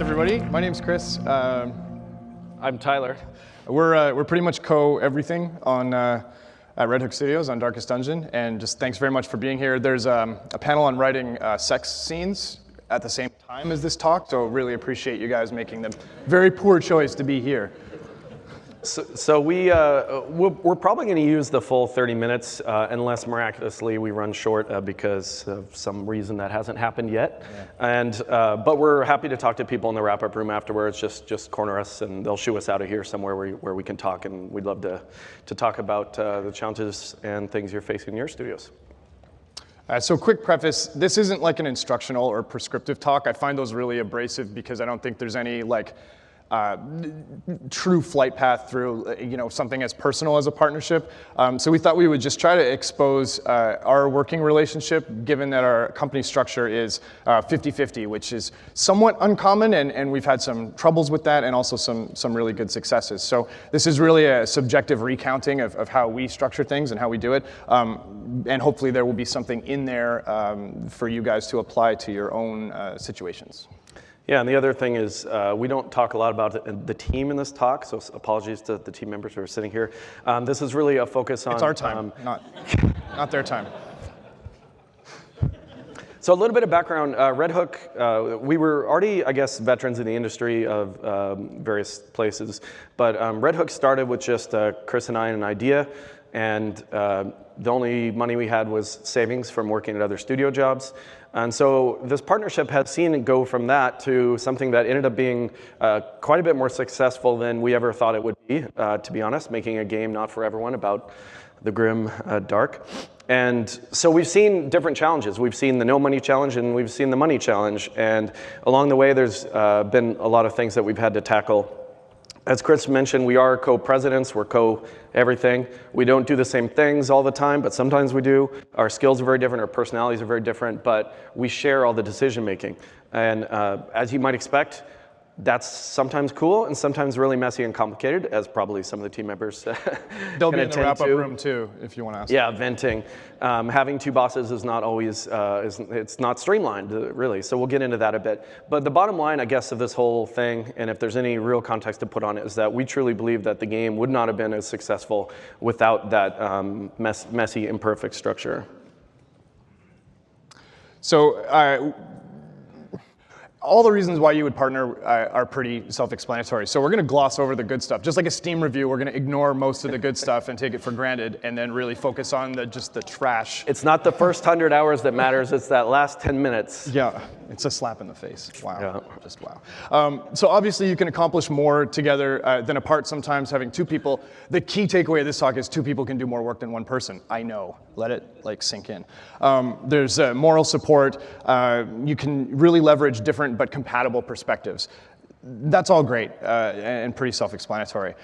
Thanks, everybody. My name's Chris. I'm Tyler. We're pretty much co-everything on at Red Hook Studios on Darkest Dungeon, and just thanks very much for being here. There's a panel on writing sex scenes at the same time as this talk, so really appreciate you guys making the very poor choice to be here. So we're probably going to use the full 30 minutes unless miraculously we run short because of some reason that hasn't happened yet. Yeah. But we're happy to talk to people in the wrap-up room afterwards. Just corner us and they'll shoo us out of here somewhere where we can talk, and we'd love to talk about the challenges and things you're facing in your studios. So quick preface, this isn't like an instructional or prescriptive talk. I find those really abrasive because I don't think there's any true flight path through something as personal as a partnership. So we thought we would just try to expose our working relationship, given that our company structure is 50-50, which is somewhat uncommon, and we've had some troubles with that and also some really good successes. So this is really a subjective recounting of how we structure things and how we do it. And hopefully there will be something in there for you guys to apply to your own situations. Yeah, and the other thing is we don't talk a lot about the team in this talk, so apologies to the team members who are sitting here. This is really a focus on... It's our time, not their time. So a little bit of background, Red Hook, we were already, I guess, veterans in the industry of various places, but Red Hook started with just Chris and I and an idea, and the only money we had was savings from working at other studio jobs. And so this partnership has seen it go from that to something that ended up being quite a bit more successful than we ever thought it would be, to be honest, making a game not for everyone about the grim dark. And so we've seen different challenges. We've seen the no money challenge and we've seen the money challenge. And along the way, there's been a lot of things that we've had to tackle. As Chris mentioned, we are co-presidents, we're co-everything. We don't do the same things all the time, but sometimes we do. Our skills are very different, our personalities are very different, but we share all the decision making. And as you might expect, that's sometimes cool and sometimes really messy and complicated, as probably some of the team members They'll be in the wrap-up room too, if you want to ask. Yeah, venting. Having two bosses is not always, it's not streamlined, really, so we'll get into that a bit. But the bottom line, I guess, of this whole thing, and if there's any real context to put on it, is that we truly believe that the game would not have been as successful without that messy, imperfect structure. So, all the reasons why you would partner are pretty self-explanatory. So we're going to gloss over the good stuff. Just like a Steam review, we're going to ignore most of the good stuff and take it for granted, and then really focus on just the trash. It's not the first 100 hours that matters, it's that last 10 minutes. Yeah, it's a slap in the face. Wow, yeah. Just wow. So obviously you can accomplish more together than apart sometimes, having two people. The key takeaway of this talk is two people can do more work than one person. I know, let it sink in. There's moral support. You can really leverage different but compatible perspectives. That's all great and pretty self-explanatory.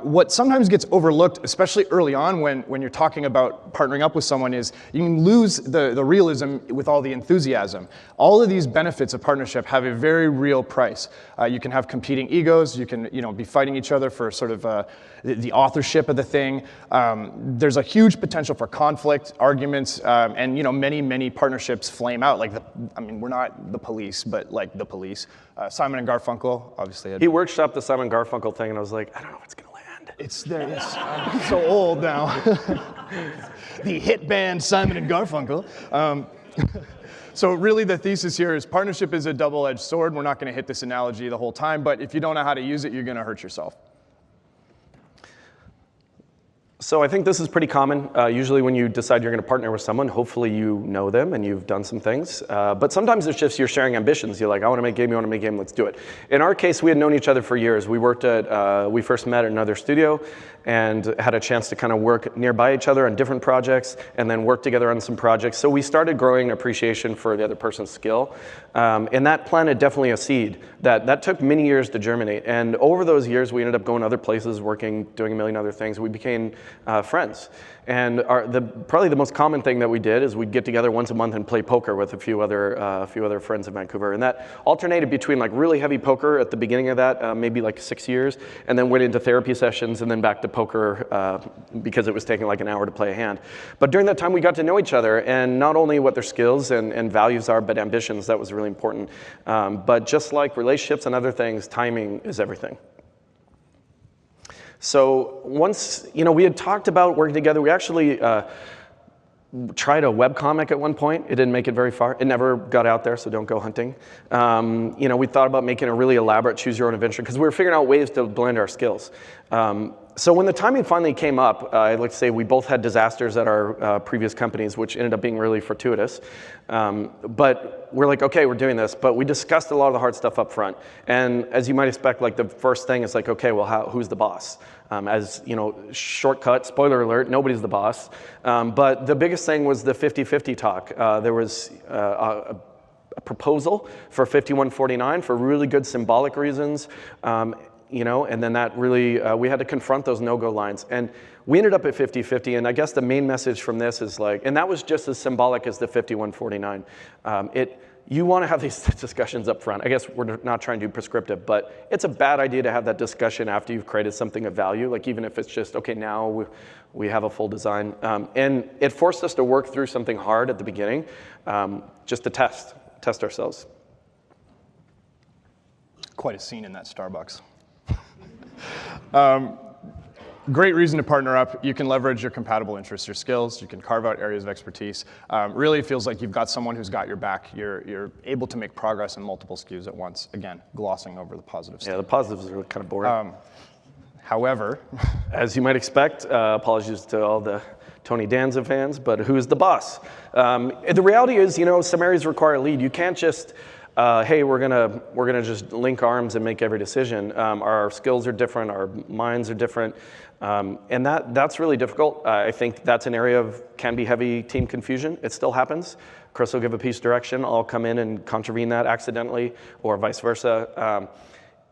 What sometimes gets overlooked, especially early on when you're talking about partnering up with someone, is you can lose the realism with all the enthusiasm. All of these benefits of partnership have a very real price. You can have competing egos, you can be fighting each other for sort of the authorship of the thing. There's a huge potential for conflict, arguments, and many partnerships flame out. We're not the police, but like the police. Simon and Garfunkel, obviously. He workshopped the Simon Garfunkel thing, and I was like, I don't know if it's gonna land. It's there. Yes. I'm so old now. The hit band Simon and Garfunkel. So really the thesis here is partnership is a double-edged sword. We're not going to hit this analogy the whole time, but if you don't know how to use it, you're going to hurt yourself. So I think this is pretty common. Usually when you decide you're going to partner with someone, hopefully you know them and you've done some things. But sometimes it's just you're sharing ambitions. You're like, I want to make a game, you want to make a game, let's do it. In our case, we had known each other for years. We first met at another studio and had a chance to kind of work nearby each other on different projects and then work together on some projects. So we started growing appreciation for the other person's skill. And that planted definitely a seed that took many years to germinate. And over those years, we ended up going other places, working, doing a million other things. We became friends. And probably the most common thing that we did is we'd get together once a month and play poker with a few other friends in Vancouver. And that alternated between like really heavy poker at the beginning of that, maybe like 6 years, and then went into therapy sessions and then back to poker because it was taking like an hour to play a hand. But during that time, we got to know each other, and not only what their skills and values are, but ambitions. That was really important. But just like relationships and other things, timing is everything. So once, we had talked about working together, we actually tried a webcomic at one point. It didn't make it very far. It never got out there, so don't go hunting. We thought about making a really elaborate choose your own adventure because we were figuring out ways to blend our skills. So when the timing finally came up, I'd like to say we both had disasters at our previous companies, which ended up being really fortuitous. But we're like, okay, we're doing this. But we discussed a lot of the hard stuff up front. And as you might expect, like the first thing is like, okay, well, who's the boss? Shortcut, spoiler alert, nobody's the boss. But the biggest thing was the 50-50 talk. There was a proposal for 5149 for really good symbolic reasons. And then that really, we had to confront those no-go lines. And we ended up at 50-50, and I guess the main message from this is like, and that was just as symbolic as the 5149. You want to have these discussions up front. I guess we're not trying to be prescriptive, but it's a bad idea to have that discussion after you've created something of value, like even if it's just, okay, now we have a full design. And it forced us to work through something hard at the beginning, just to test ourselves. Quite a scene in that Starbucks. Great reason to partner up. You can leverage your compatible interests, your skills. You can carve out areas of expertise. Really, it feels like you've got someone who's got your back. You're able to make progress in multiple SKUs at once. Again, glossing over the positive stuff. Yeah, the positives are kind of boring. However, as you might expect, apologies to all the Tony Danza fans, but who's the boss? The reality is, some areas require a lead. You can't just hey, we're gonna just link arms and make every decision. Our skills are different, our minds are different, and that's really difficult. I think that's an area can be heavy team confusion. It still happens. Chris will give a piece of direction, I'll come in and contravene that accidentally, or vice versa.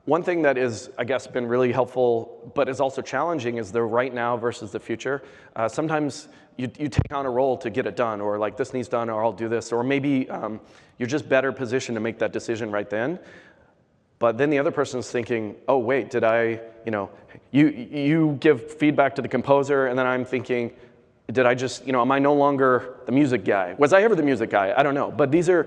One thing that is, I guess, been really helpful, but is also challenging, is the right now versus the future. Sometimes you take on a role to get it done, or like this needs done, or I'll do this, or maybe you're just better positioned to make that decision right then. But then the other person's thinking, oh wait, did I, you give feedback to the composer, and then I'm thinking, did I just, am I no longer the music guy? Was I ever the music guy? I don't know. But these are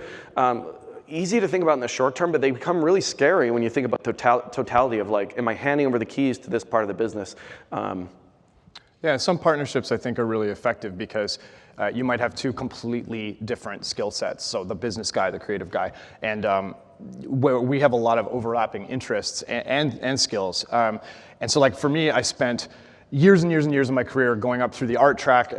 easy to think about in the short term, but they become really scary when you think about totality of like, am I handing over the keys to this part of the business? Yeah, some partnerships I think are really effective because you might have two completely different skill sets. So the business guy, the creative guy, and where we have a lot of overlapping interests and skills. And so like for me, I spent years and years and years of my career going up through the art track,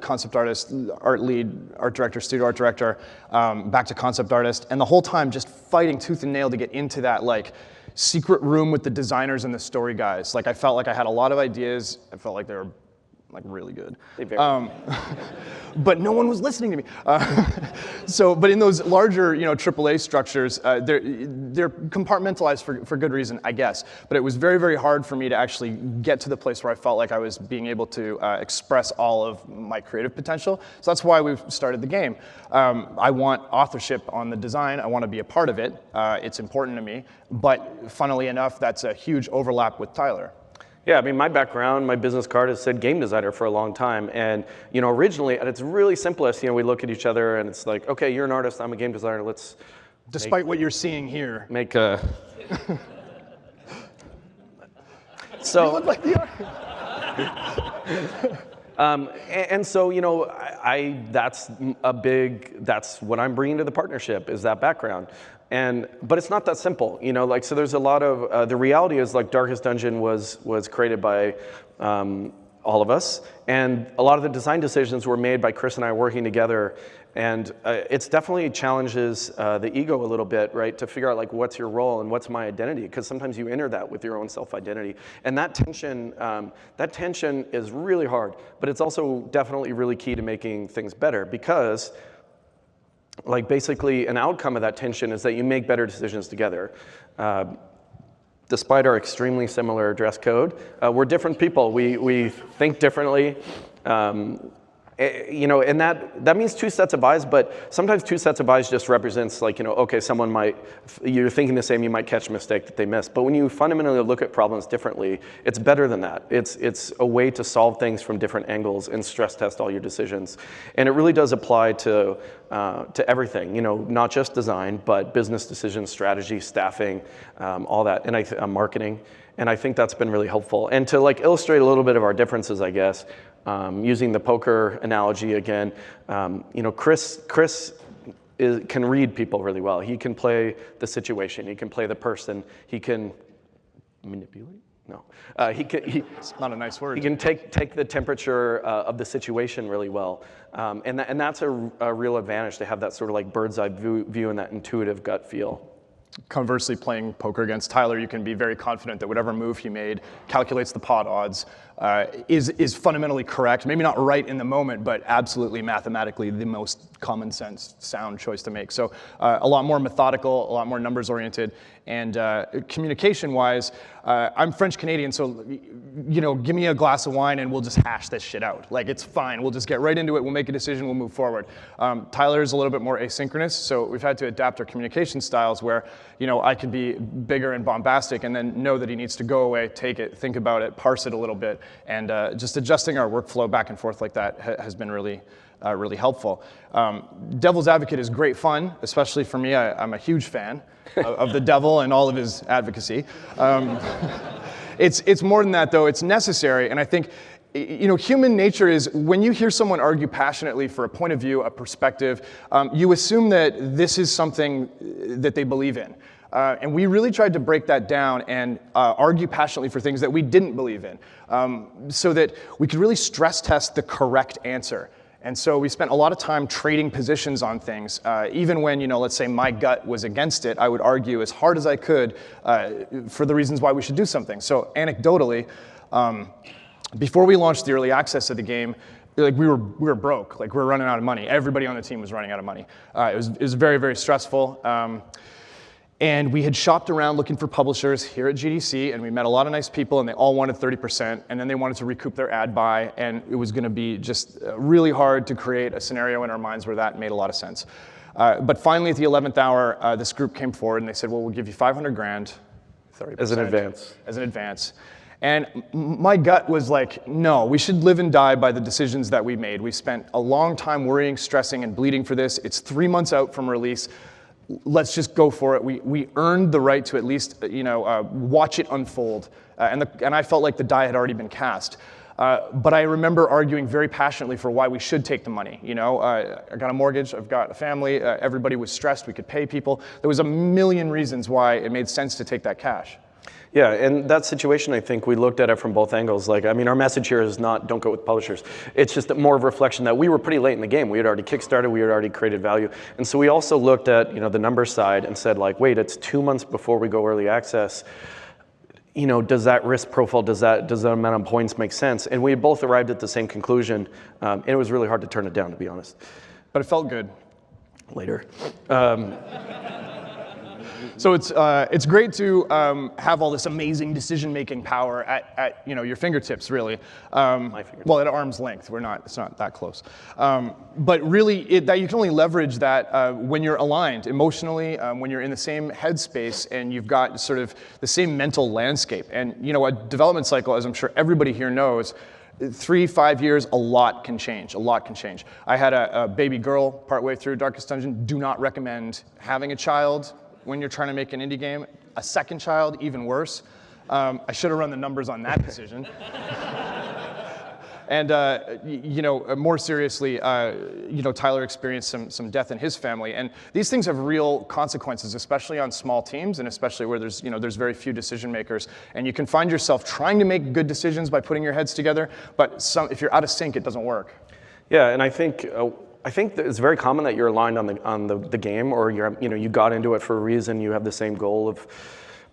concept artist, art lead, art director, studio art director, back to concept artist, and the whole time just fighting tooth and nail to get into that like secret room with the designers and the story guys. Like I felt like I had a lot of ideas. I felt like they were like really good. But no one was listening to me. But in those larger, AAA structures, they're compartmentalized for good reason, I guess. But it was very, very hard for me to actually get to the place where I felt like I was being able to express all of my creative potential. So that's why we've started the game. I want authorship on the design. I want to be a part of it. It's important to me. But funnily enough, that's a huge overlap with Tyler. Yeah, I mean, my background, my business card has said game designer for a long time. And, originally, at its really simplest, we look at each other and it's like, okay, you're an artist, I'm a game designer, let's... Despite what you're seeing here. Make a... So... You look like the that's what I'm bringing to the partnership, is that background. But it's not that simple, so there's a lot of, the reality is like Darkest Dungeon was created by all of us, and a lot of the design decisions were made by Chris and I working together, and it's definitely challenges the ego a little bit, right, to figure out like what's your role and what's my identity, because sometimes you enter that with your own self-identity, and that tension is really hard, but it's also definitely really key to making things better, because like basically an outcome of that tension is that you make better decisions together. despite our extremely similar dress code, we're different people. We think differently. You know, and that means two sets of eyes, but sometimes two sets of eyes just represents like, you know, okay, someone might, you're thinking the same, you might catch a mistake that they missed. But when you fundamentally look at problems differently, it's better than that. It's a way to solve things from different angles and stress test all your decisions. And it really does apply to everything, you know, not just design, but business decisions, strategy, staffing, all that, and marketing. And I think that's been really helpful. And to like illustrate a little bit of our differences, I guess, using the poker analogy again, you know, Chris can read people really well. He can play the situation. He can play the person. He can manipulate? No. It's not a nice word. He can take the temperature of the situation really well. And that's a real advantage to have that sort of like bird's eye view and that intuitive gut feel. Conversely, playing poker against Tyler, you can be very confident that whatever move he made calculates the pot odds, is fundamentally correct. Maybe not right in the moment, but absolutely mathematically the most common sense, sound choice to make. So a lot more methodical, a lot more numbers oriented, and communication-wise, I'm French Canadian, so you know, give me a glass of wine and we'll just hash this shit out. Like, it's fine. We'll just get right into it. We'll make a decision. We'll move forward. Tyler's a little bit more asynchronous, so we've had to adapt our communication styles where, you know, I could be bigger and bombastic and then know that he needs to go away, take it, think about it, parse it a little bit, and just adjusting our workflow back and forth like that has been really helpful. Devil's Advocate is great fun, especially for me. I'm a huge fan of the devil and all of his advocacy. It's more than that, though. It's necessary, and I think, you know, human nature is when you hear someone argue passionately for a point of view, a perspective, you assume that this is something that they believe in. And we really tried to break that down and argue passionately for things that we didn't believe in, so that we could really stress test the correct answer. And so we spent a lot of time trading positions on things. Even when, you know, let's say my gut was against it, I would argue as hard as I could for the reasons why we should do something. So anecdotally, before we launched the early access of the game, like we were broke, like we were running out of money. Everybody on the team was running out of money. It was very, very stressful. And we had shopped around looking for publishers here at GDC, and we met a lot of nice people, and they all wanted 30%, and then they wanted to recoup their ad buy, and it was gonna be just really hard to create a scenario in our minds where that made a lot of sense. But finally, at the 11th hour, this group came forward, and they said, well, we'll give you 500 grand, 30%. As an advance. As an advance. And my gut was like, no, we should live and die by the decisions that we made. We spent a long time worrying, stressing, and bleeding for this. It's 3 months out from release. Let's just go for it. We earned the right to at least, you know, watch it unfold. And I felt like the die had already been cast. But I remember arguing very passionately for why we should take the money. You know, I got a mortgage, I've got a family, everybody was stressed, we could pay people. There was a million reasons why it made sense to take that cash. Yeah, and that situation, I think we looked at it from both angles. Like, I mean, our message here is not don't go with publishers. It's just more of a reflection that we were pretty late in the game. We had already kickstarted, we had already created value. And so we also looked at, you know, the numbers side and said like, wait, it's 2 months before we go early access. You know, does that risk profile, does that amount of points make sense? And we both arrived at the same conclusion. And it was really hard to turn it down, to be honest. But it felt good. Later. So it's great to have all this amazing decision-making power at you know, your fingertips, really. My fingertips. Well, at arm's length. It's not that close. But really, that you can only leverage that when you're aligned emotionally, when you're in the same headspace, and you've got sort of the same mental landscape. And you know, a development cycle, as I'm sure everybody here knows, 3-5 years, a lot can change. A lot can change. I had a baby girl partway through Darkest Dungeon. Do not recommend having a child when you're trying to make an indie game. A second child, even worse. I should have run the numbers on that decision. And you know, more seriously, you know, Tyler experienced some death in his family, and these things have real consequences, especially on small teams, and especially where there's very few decision makers, and you can find yourself trying to make good decisions by putting your heads together, but if you're out of sync, it doesn't work. Yeah, and I think that it's very common that you're aligned on the game, or you got into it for a reason. You have the same goal of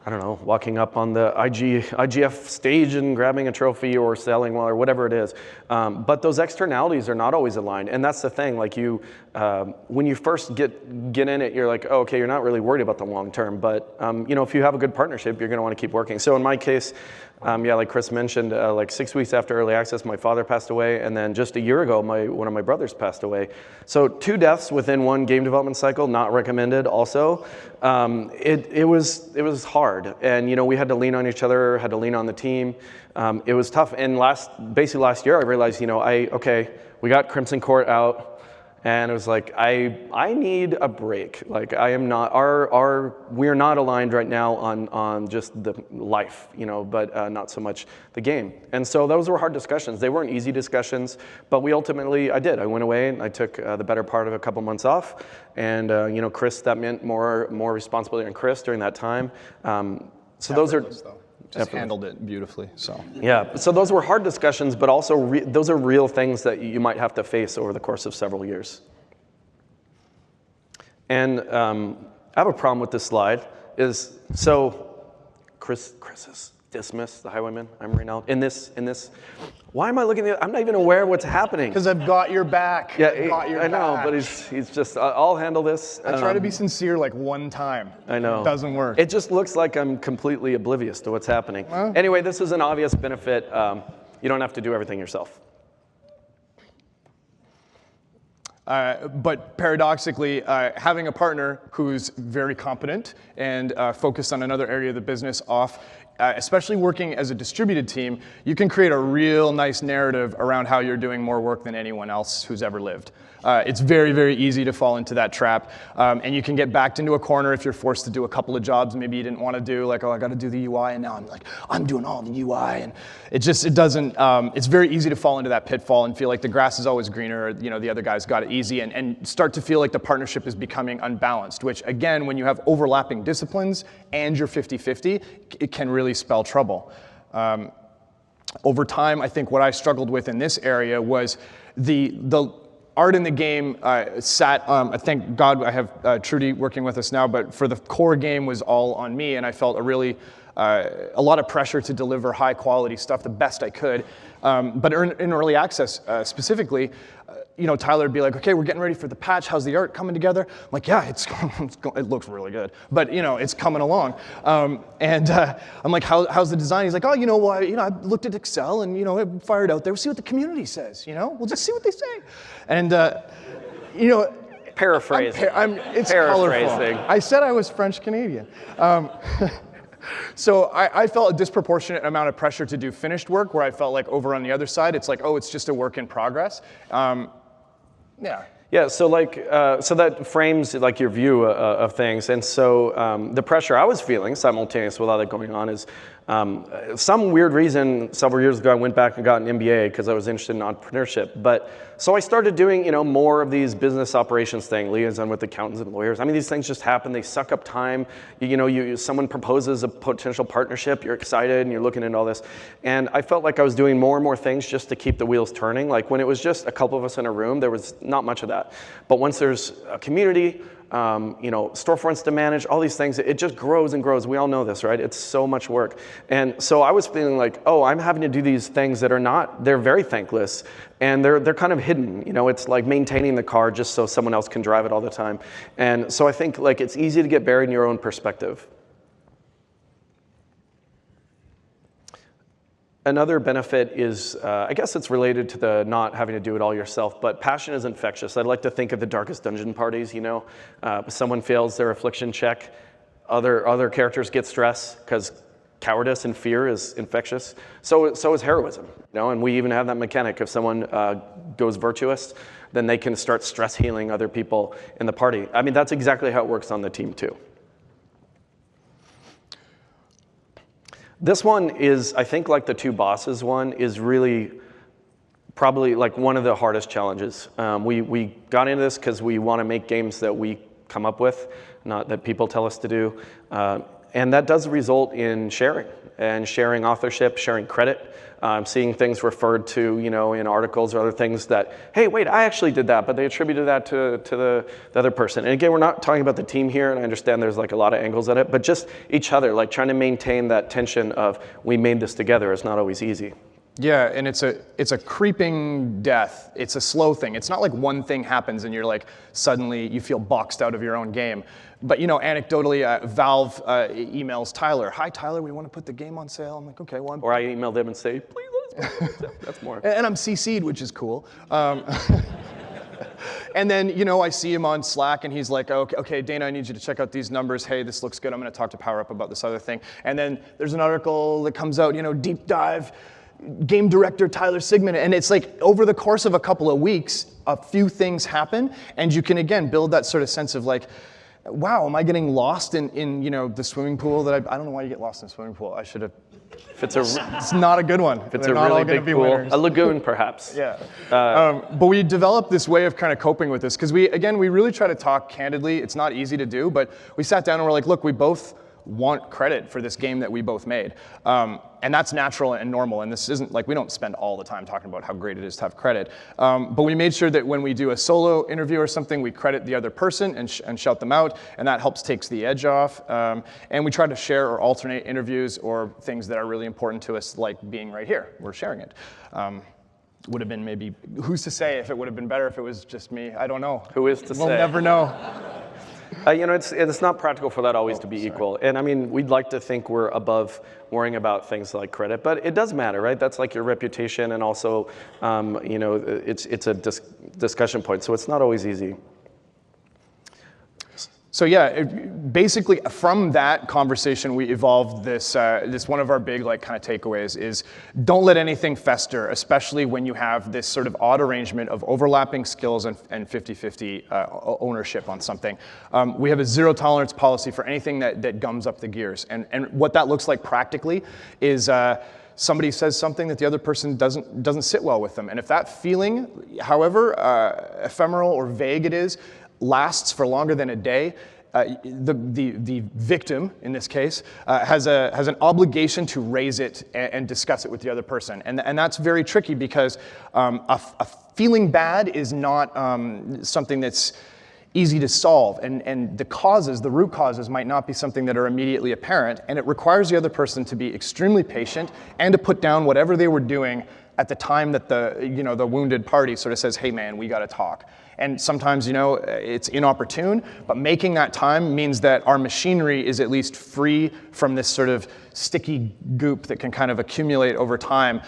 I don't know, walking up on the IGF stage and grabbing a trophy or selling well or whatever it is. But those externalities are not always aligned. And that's the thing, like when you first get in it, you're like, oh, okay, you're not really worried about the long term. But if you have a good partnership, you're gonna wanna keep working. So in my case, like Chris mentioned, like 6 weeks after early access, my father passed away, and then just a year ago, one of my brothers passed away. So 2 deaths within one game development cycle, not recommended also. It was hard, and we had to lean on each other, had to lean on the team. It was tough, and basically last year I realized, okay, we got Crimson Court out, and it was like, I need a break. Like I am not, we're not aligned right now on just the life, but not so much the game. And so those were hard discussions. They weren't easy discussions, but I went away and I took the better part of a couple months off. And Chris, that meant more responsibility on Chris during that time. So those are, just handled it beautifully. So yeah, so those were hard discussions, but also those are real things that you might have to face over the course of several years. And I have a problem with this slide. Chris is dismissed, the highwayman. I'm Reynald. In this. Why am I looking at? I'm not even aware of what's happening. Because I've got your back. Yeah, I know, but he's just. I'll handle this. I try to be sincere like one time. I know. It doesn't work. It just looks like I'm completely oblivious to what's happening. Well, anyway, this is an obvious benefit. You don't have to do everything yourself. But paradoxically, having a partner who's very competent and focused on another area of the business especially working as a distributed team, you can create a real nice narrative around how you're doing more work than anyone else who's ever lived. It's very, very easy to fall into that trap. And you can get backed into a corner if you're forced to do a couple of jobs maybe you didn't want to do, like, oh, I got to do the UI, and now I'm doing all the UI. And it's very easy to fall into that pitfall and feel like the grass is always greener, the other guy's got it easy, and start to feel like the partnership is becoming unbalanced, which again, when you have overlapping disciplines and you're 50-50, it can really spell trouble. Over time, I think what I struggled with in this area was the art in the game I thank God I have Trudy working with us now, but for the core game was all on me, and I felt a lot of pressure to deliver high quality stuff the best I could. But in early access specifically, Tyler would be like, okay, we're getting ready for the patch. How's the art coming together? I'm like, yeah, it looks really good, but it's coming along. And I'm like, how's the design? He's like, oh, I looked at Excel and it fired out there. We'll see what the community says. We'll just see what they say. And paraphrasing. It's paraphrasing. Colorful. I said I was French Canadian. So I felt a disproportionate amount of pressure to do finished work, where I felt like over on the other side, it's like, oh, it's just a work in progress. Yeah, so that frames like your view of things, and so the pressure I was feeling simultaneous with all that going on is some weird reason. Several years ago, I went back and got an MBA because I was interested in entrepreneurship. But so I started doing more of these business operations thing, liaison with accountants and lawyers. I mean, these things just happen. They suck up time. Someone proposes a potential partnership. You're excited and you're looking into all this, and I felt like I was doing more and more things just to keep the wheels turning. Like when it was just a couple of us in a room, there was not much of that. But once there's a community, storefronts to manage, all these things, it just grows and grows. We all know this, right? It's so much work. And so I was feeling like, oh, I'm having to do these things that they're very thankless, and they're kind of hidden. It's like maintaining the car just so someone else can drive it all the time. And so I think like it's easy to get buried in your own perspective. Another benefit is, I guess it's related to the not having to do it all yourself, but passion is infectious. I'd like to think of the darkest dungeon parties, someone fails their affliction check, other characters get stress because cowardice and fear is infectious. So is heroism, and we even have that mechanic. If someone goes virtuous, then they can start stress healing other people in the party. I mean, that's exactly how it works on the team too. This one is, I think, like the two bosses one, is really probably like one of the hardest challenges. We got into this because we want to make games that we come up with, not that people tell us to do. And that does result in sharing, and sharing authorship, sharing credit, seeing things referred to, in articles or other things that, hey, wait, I actually did that, but they attributed that to the other person. And again, we're not talking about the team here, and I understand there's like a lot of angles at it, but just each other, like trying to maintain that tension of we made this together is not always easy. Yeah, and it's a creeping death. It's a slow thing. It's not like one thing happens and you're like, suddenly you feel boxed out of your own game. But anecdotally, Valve emails Tyler, hi Tyler, we want to put the game on sale. I'm like, okay, well. Or I email them and say, please let us put it on sale. That's more. And I'm CC'd, which is cool. And then, I see him on Slack and he's like, okay, Dana, I need you to check out these numbers. Hey, this looks good. I'm going to talk to PowerUp about this other thing. And then there's an article that comes out, deep dive, game director Tyler Sigman, and it's like over the course of a couple of weeks, a few things happen, and you can again build that sort of sense of like, wow, am I getting lost in the swimming pool that I don't know why you get lost in a swimming pool. I should have. It's not a good one. If it's a really big pool, a lagoon perhaps. Yeah. But we developed this way of kind of coping with this because we really try to talk candidly. It's not easy to do, but we sat down and we're like, look, we both want credit for this game that we both made. And that's natural and normal, and this isn't like we don't spend all the time talking about how great it is to have credit. But we made sure that when we do a solo interview or something, we credit the other person and shout them out, and that takes the edge off. And we try to share or alternate interviews or things that are really important to us, like being right here. We're sharing it. Would have been maybe, who's to say if it would have been better if it was just me? I don't know. Who is to say? We'll never know. It's not practical for that always to be equal. And I mean, we'd like to think we're above worrying about things like credit, but it does matter, right? That's like your reputation, and also, it's a discussion point, so it's not always easy. So yeah, basically from that conversation, we evolved this one of our big kind of takeaways is don't let anything fester, especially when you have this sort of odd arrangement of overlapping skills and 50-50 ownership on something. We have a zero tolerance policy for anything that gums up the gears. And what that looks like practically is somebody says something that the other person doesn't sit well with them. And if that feeling, however ephemeral or vague it is, lasts for longer than a day, the victim, in this case, has an obligation to raise it and discuss it with the other person. And that's very tricky because a feeling bad is not something that's easy to solve. And the root causes might not be something that are immediately apparent, and it requires the other person to be extremely patient and to put down whatever they were doing at the time that the wounded party sort of says, hey man, we gotta talk. And sometimes, it's inopportune, but making that time means that our machinery is at least free from this sort of sticky goop that can kind of accumulate over time,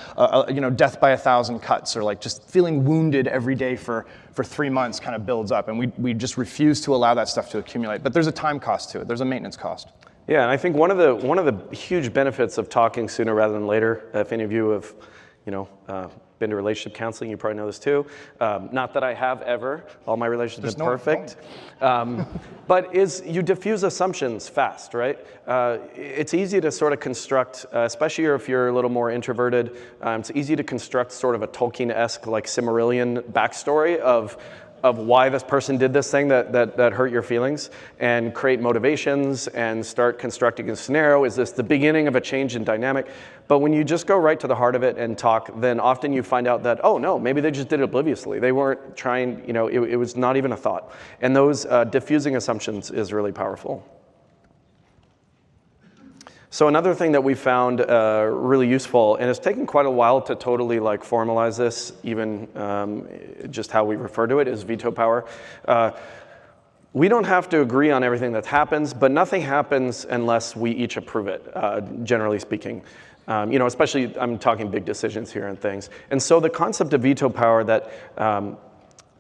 death by 1,000 cuts, or like just feeling wounded every day for 3 months kind of builds up. And we just refuse to allow that stuff to accumulate. But there's a time cost to it. There's a maintenance cost. Yeah, and I think one of the huge benefits of talking sooner rather than later, if any of you have, been to relationship counseling, you probably know this too. Not that I have ever. All my relationships have been perfect. But you diffuse assumptions fast, right? It's easy to sort of construct, especially if you're a little more introverted, it's easy to construct sort of a Tolkien-esque, like Silmarillion backstory of why this person did this thing that hurt your feelings, and create motivations and start constructing a scenario. Is this the beginning of a change in dynamic? But when you just go right to the heart of it and talk, then often you find out that, oh no, maybe they just did it obliviously. They weren't trying, it was not even a thought. And those diffusing assumptions is really powerful. So another thing that we found really useful, and it's taken quite a while to totally formalize this, even just how we refer to it, is veto power. We don't have to agree on everything that happens, but nothing happens unless we each approve it, generally speaking. Especially I'm talking big decisions here and things. And so the concept of veto power that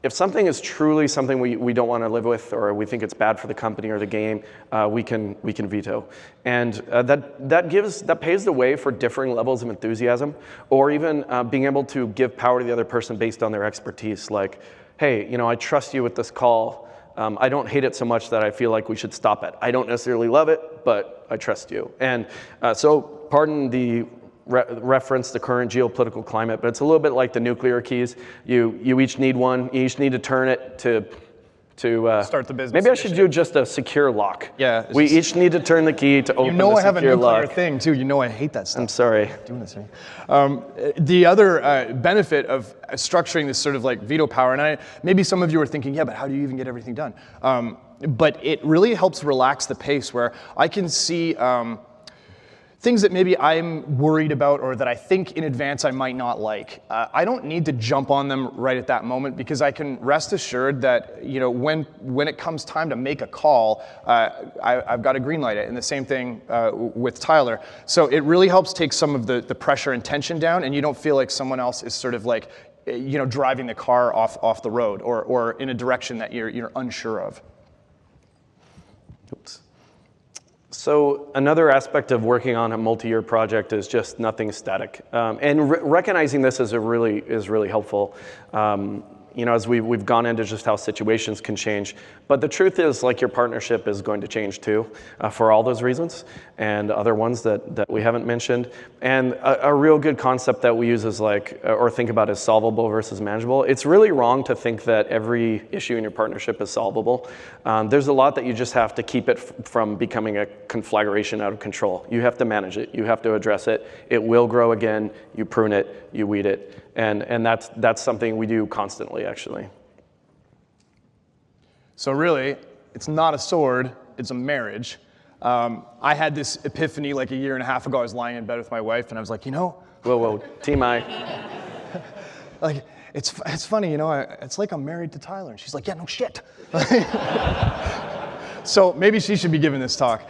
if something is truly something we don't want to live with, or we think it's bad for the company or the game, we can veto. And that paves the way for differing levels of enthusiasm, or even being able to give power to the other person based on their expertise. Like, hey, I trust you with this call. I don't hate it so much that I feel like we should stop it. I don't necessarily love it, but I trust you. And so pardon the reference the current geopolitical climate, but it's a little bit like the nuclear keys. You each need one. You each need to turn it to to start the business. Maybe I should do just a secure lock. Yeah. We each need to turn the key to open the secure lock. I have a nuclear thing too. I hate that stuff. I'm sorry. Doing this to me. The other benefit of structuring this sort of like veto power, and maybe some of you are thinking, yeah, but how do you even get everything done? But it really helps relax the pace where I can see things that maybe I'm worried about or that I think in advance I might not like. I don't need to jump on them right at that moment because I can rest assured that when it comes time to make a call, I've got to green light it. And the same thing with Tyler. So it really helps take some of the pressure and tension down, and you don't feel like someone else is sort of like driving the car off the road or in a direction that you're unsure of. Oops. So another aspect of working on a multi-year project is just nothing static, and recognizing this is really helpful. As we've gone into just how situations can change. But the truth is, like, your partnership is going to change too, for all those reasons, and other ones that we haven't mentioned. And a real good concept that we use is or think about is solvable versus manageable. It's really wrong to think that every issue in your partnership is solvable. There's a lot that you just have to keep it from becoming a conflagration out of control. You have to manage it. You have to address it. It will grow again. You prune it. You weed it. And that's something we do constantly, actually. So really, it's not a sword, it's a marriage. I had this epiphany like a year and a half ago. I was lying in bed with my wife, and I was like, Whoa, team I. Like, it's funny, it's like I'm married to Tyler. And she's like, yeah, no shit. So maybe she should be giving this talk.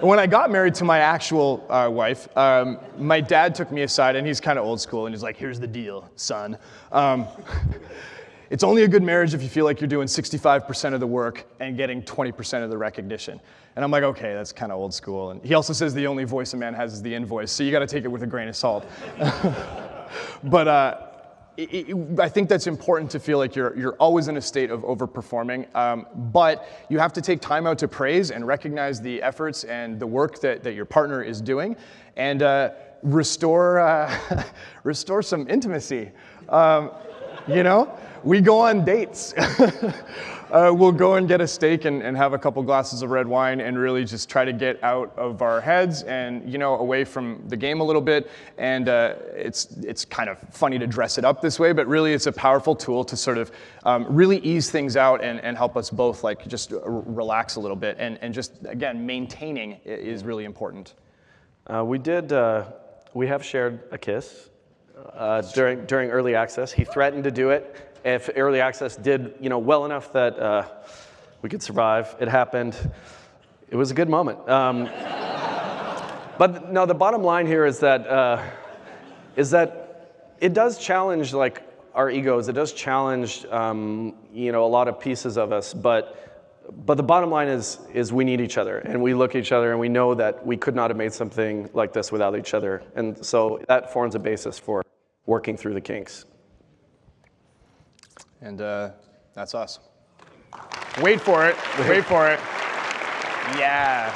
When I got married to my actual wife, my dad took me aside, and he's kind of old school, and he's like, here's the deal, son. It's only a good marriage if you feel like you're doing 65% of the work and getting 20% of the recognition. And I'm like, okay, that's kind of old school. And he also says the only voice a man has is the invoice, so you got to take it with a grain of salt. But I think that's important to feel like you're always in a state of overperforming, but you have to take time out to praise and recognize the efforts and the work that your partner is doing, and restore some intimacy. We go on dates. We'll go and get a steak and have a couple glasses of red wine and really just try to get out of our heads and away from the game a little bit. And it's kind of funny to dress it up this way, but really it's a powerful tool to sort of really ease things out and help us both just relax a little bit. And just, again, maintaining is really important. We have shared a kiss during early access. He threatened to do it if early access did well enough that we could survive. It happened. It was a good moment. But no, the bottom line here is that it does challenge our egos. It does challenge a lot of pieces of us. But the bottom line is we need each other, and we look at each other, and we know that we could not have made something like this without each other. And so that forms a basis for working through the kinks. And that's us. Wait for it. Wait for it. Yeah.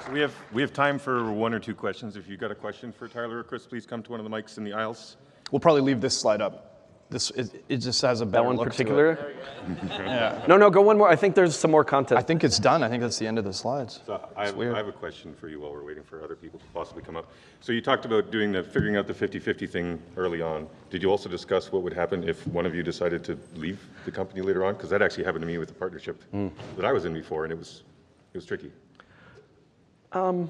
So we have time for one or two questions. If you've got a question for Tyler or Chris, please come to one of the mics in the aisles. We'll probably leave this slide up. It just has a better look particular? to it. Yeah. No, go one more. I think there's some more content. I think it's done. I think that's the end of the slides. So I have a question for you while we're waiting for other people to possibly come up. So you talked about figuring out the 50-50 thing early on. Did you also discuss what would happen if one of you decided to leave the company later on? Because that actually happened to me with the partnership that I was in before, and it was tricky. No.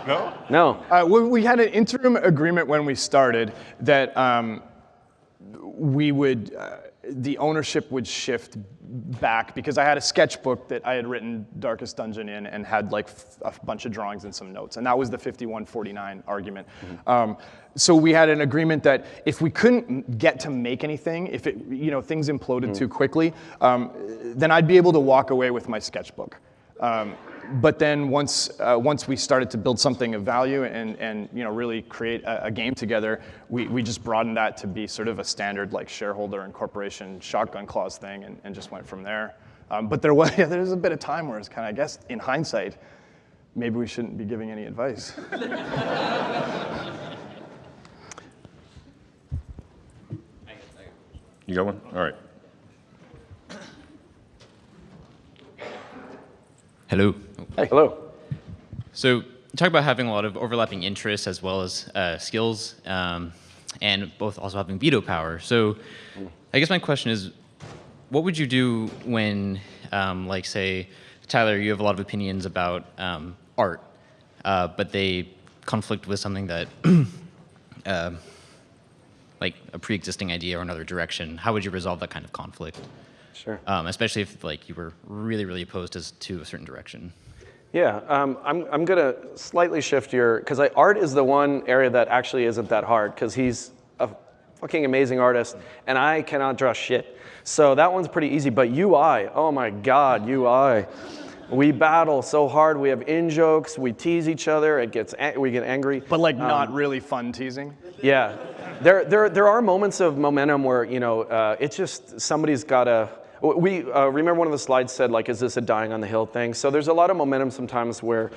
No? No. We had an interim agreement when we started that the ownership would shift back, because I had a sketchbook that I had written Darkest Dungeon in and had a bunch of drawings and some notes, and that was the 51-49 argument. So we had an agreement that if we couldn't get to make anything, if things imploded too quickly, then I'd be able to walk away with my sketchbook. But then once we started to build something of value and really create a game together, we just broadened that to be sort of a standard shareholder and corporation shotgun clause thing, and just went from there. But there's a bit of time where it's kind of, I guess, in hindsight, maybe we shouldn't be giving any advice. You got one? All right. Hello. Hey. Hello. So you talk about having a lot of overlapping interests as well as skills, and both also having veto power. So I guess my question is, what would you do when, like, say, Tyler, you have a lot of opinions about art, but they conflict with something that, like a pre-existing idea or another direction? How would you resolve that kind of conflict? Sure. Especially if, like, you were really, really opposed to a certain direction. Yeah, I'm gonna slightly shift because art is the one area that actually isn't that hard, because he's a fucking amazing artist, and I cannot draw shit. So that one's pretty easy, but UI, oh my God, UI. We battle so hard, we have in-jokes, we tease each other, we get angry. But like not really fun teasing? Yeah, there are moments of momentum where, you know, it's just somebody's gotta, remember one of the slides said, like, is this a dying on the hill thing? So there's a lot of momentum sometimes where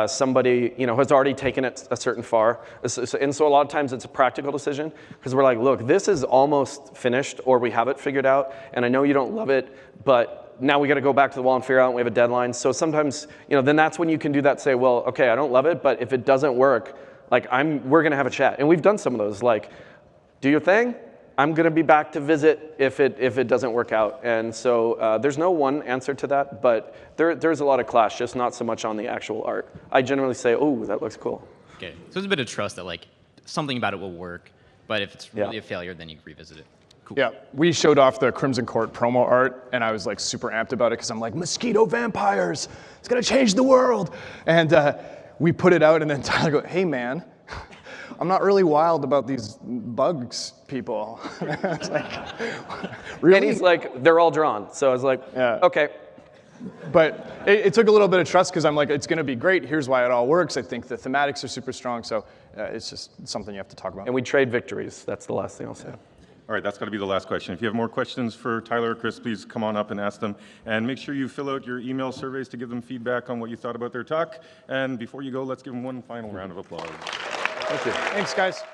somebody, you know, has already taken it a certain far. And so a lot of times it's a practical decision, because we're like, look, this is almost finished, or we have it figured out, and I know you don't love it, but now we got to go back to the wall and figure out, and we have a deadline. So sometimes, you know, then that's when you can do that, say, well, okay, I don't love it, but if it doesn't work, like, we're gonna have a chat. And we've done some of those, like, do your thing, I'm gonna be back to visit if it doesn't work out. And so there's no one answer to that, but there's a lot of clash, just not so much on the actual art. I generally say, oh, that looks cool. Okay, so there's a bit of trust that, like, something about it will work, but if it's really a failure, then you revisit it. Cool. Yeah, we showed off the Crimson Court promo art, and I was like super amped about it because I'm like, mosquito vampires, it's gonna change the world. And we put it out, and then Tyler goes, hey man, I'm not really wild about these bugs people. It's like, really? And he's like, they're all drawn. So I was like, okay. But it took a little bit of trust, because I'm like, it's gonna be great, here's why it all works. I think the thematics are super strong, so it's just something you have to talk about. And we trade victories. That's the last thing I'll say. All right, that's got to be the last question. If you have more questions for Tyler or Chris, please come on up and ask them. And make sure you fill out your email surveys to give them feedback on what you thought about their talk. And before you go, let's give them one final round of applause. Thank you. Thanks, guys.